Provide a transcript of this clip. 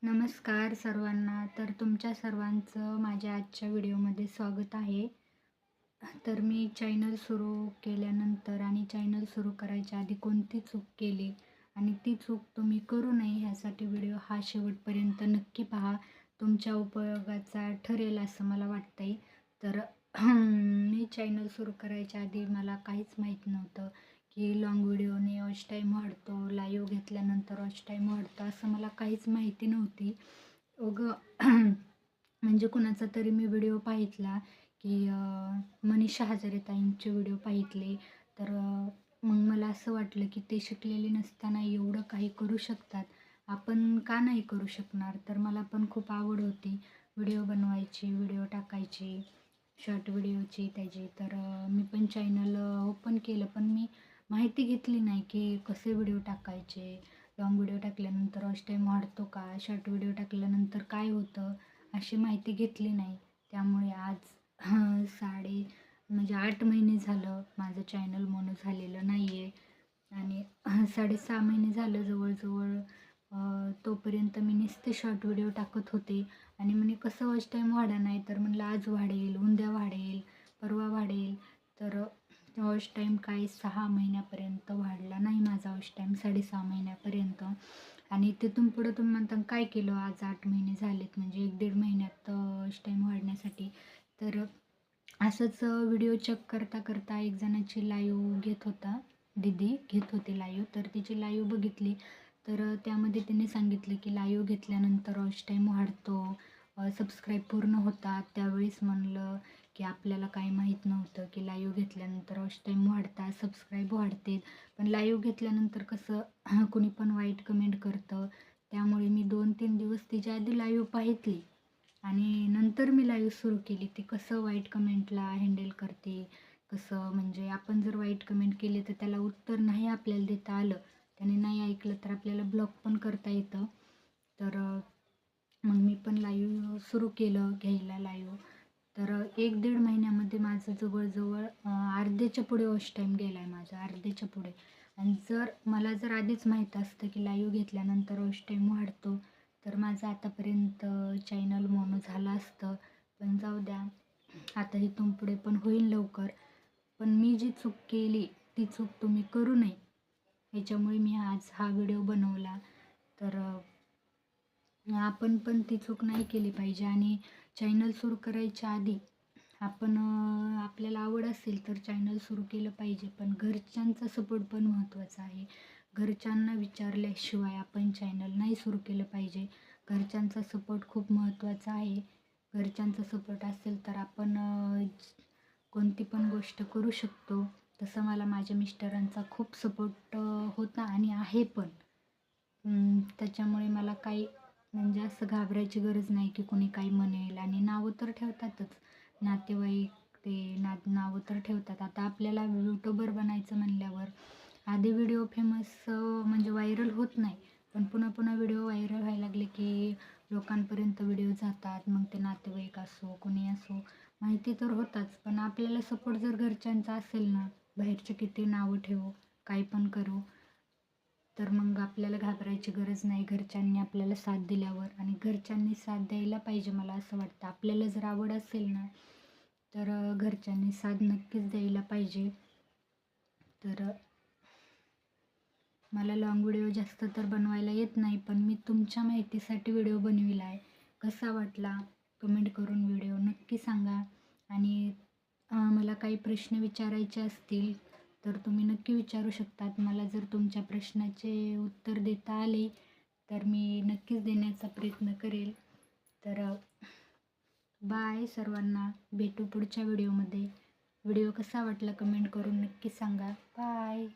नमस्कार सर्वांना. तर तुमच्या सर्वांचं माझ्या आजच्या व्हिडिओमध्ये स्वागत आहे. तर मी चॅनल सुरू केल्यानंतर आणि चॅनल सुरू करायच्या आधी कोणती चूक केली आणि ती चूक तुम्ही करू नये ह्यासाठी व्हिडिओ हा शेवटपर्यंत नक्की पहा. तुमच्या उपयोगाचा ठरेल असं मला वाटतंय. तर मी चॅनल सुरू करायच्या आधी मला काहीच माहीत नव्हतं की लाँग व्हिडिओने वॉच टाईम वाढतो, लाईव्ह घेतल्यानंतर वॉच टाईम वाढतो, असं मला काहीच माहिती नव्हती. म्हणजे कुणाचा तरी मी व्हिडिओ पाहितला की मनीषा हजारेताईंचे व्हिडिओ पाहितले. तर मग मला असं वाटलं की ते शिकलेले नसताना एवढं काही करू शकतात, आपण का नाही करू शकणार. तर मला पण खूप आवड होती व्हिडिओ बनवायची, व्हिडिओ टाकायची, शॉर्ट व्हिडिओची त्याची. तर मी पण चॅनल ओपन केलं, पण मी माहिती घेतली नाही की कसे व्हिडिओ टाकायचे, लाँग व्हिडिओ टाकल्यानंतर वॉच टाईम वाढतो का, शॉर्ट व्हिडिओ टाकल्यानंतर काय होतं, अशी माहिती घेतली नाही. त्यामुळे आज म्हणजे 8 महिने झालं माझं चॅनल मोनो झालेलं नाही आहे आणि 6.5 महिने झालं जवळजवळ. तोपर्यंत मी नुसते शॉर्ट व्हिडिओ टाकत होते आणि म्हणे कसं वॉच टाईम वाढा नाही. तर म्हणलं आज वाढेल, उद्या वाढेल, परवा वाढेल. तर वॉच टाईम काय 6 महिन्यापर्यंत वाढला नाही माझा वॉच टाईम, 6.5 महिन्यापर्यंत. आणि तिथून पुढं तुम्ही म्हणता काय केलं, आज 8 महिने झालेत म्हणजे 1-1.5 महिन्यात वॉच टाईम वाढण्यासाठी. तर असंच व्हिडिओ चेक करता करता एक जणाची लाईव्ह घेत होता, दीदी घेत होती लाईव्ह. तर तिची लाईव्ह बघितली. तर त्यामध्ये तिने सांगितलं की लाईव्ह घेतल्यानंतर वॉच टाईम वाढतो, सबस्क्राईब पूर्ण होतात. त्यावेळेस म्हणलं की आपल्याला काही माहीत नव्हतं की लाईव्ह घेतल्यानंतर वॉच टाईम वाढतात, सबस्क्राईब वाढते. पण लाईव्ह घेतल्यानंतर कसं कुणी पण वाईट कमेंट करतं. त्यामुळे मी 2-3 दिवस तिच्या आधी लाईव्ह पाहितली आणि नंतर मी लाईव्ह सुरू केली. ती कसं वाईट कमेंटला हँडल करते, कसं म्हणजे आपण जर वाईट कमेंट केली तर त्याला उत्तर नाही आपल्याला देता आलं, त्याने नाही ऐकलं तर आपल्याला ब्लॉक पण करता येतं. तर मग मी पण लाईव्ह सुरू केलं घ्यायला लाईव्ह. तर 1-1.5 महिन्यामध्ये माझं जवळजवळ अर्ध्याच्या पुढे वॉच टाईम गेला आहे माझा, अर्ध्याच्या पुढे. आणि मला जर आधीच माहीत असतं की लाईव्ह घेतल्यानंतर वॉच टाईम वाढतो तर माझं आतापर्यंत चॅनल मोनो झालं असतं. पण जाऊ द्या, आता इथून पुढे पण होईल लवकर. पण मी जी चूक केली ती चूक तुम्ही करू नये याच्यामुळे मी आज हा व्हिडिओ बनवला. तर आपण पण ती चूक नाही केली पाहिजे. आणि चॅनल सुरू करायच्या आधी आपण आपल्याला आवड असेल तर चॅनल सुरू केलं पाहिजे, पण घरच्यांचा सपोर्ट पण महत्त्वाचा आहे. घरच्यांना विचारल्याशिवाय आपण चॅनल नाही सुरू केलं पाहिजे. घरच्यांचा सपोर्ट खूप महत्त्वाचा आहे. घरच्यांचा सपोर्ट असेल तर आपण कोणती पण गोष्ट करू शकतो. तसं मला माझ्या मिस्टरांचा खूप सपोर्ट होता आणि आहे पण. त्याच्यामुळे मला काही म्हणजे असं घाबरायची गरज नाही की कोणी काही म्हणेल. आणि नावं तर ठेवतातच नातेवाईक, ते नावं तर ठेवतात. आता आपल्याला यूट्यूबर बनायचं म्हणल्यावर आधी व्हिडिओ फेमस म्हणजे व्हायरल होत नाही, पण पुन्हा पुन्हा व्हिडिओ व्हायरल व्हायला लागले की लोकांपर्यंत व्हिडिओ जातात. मग ते नातेवाईक असो कोणी असो माहिती तर होताच. पण आपल्याला सपोर्ट जर घरच्यांचा असेल ना, बाहेरचे किती नावं ठेवू, काही पण करू, तर मग आपल्याला घाबरायची गरज नाही घरच्यांनी आपल्याला साथ दिल्यावर. आणि घरच्यांनी साथ द्यायला पाहिजे मला असं वाटतं. आपल्याला जर आवड असेल ना तर घरच्यांनी साथ नक्कीच द्यायला पाहिजे. तर मला लाँग व्हिडिओ जास्त तर बनवायला येत नाही, पण मी तुमच्या माहितीसाठी व्हिडिओ बनविला आहे. कसा वाटला कमेंट करून व्हिडिओ नक्की सांगा. आणि मला काही प्रश्न विचारायचे असतील तर तुम्ही नक्की विचारू शकतात. मला जर तुमच्या प्रश्नाचे उत्तर देता आले तर मी नक्कीच देण्याचा प्रयत्न करेल. तर बाय सर्वांना, भेटू पुढच्या व्हिडिओमध्ये. व्हिडिओ कसा वाटला कमेंट करून नक्की सांगा. बाय.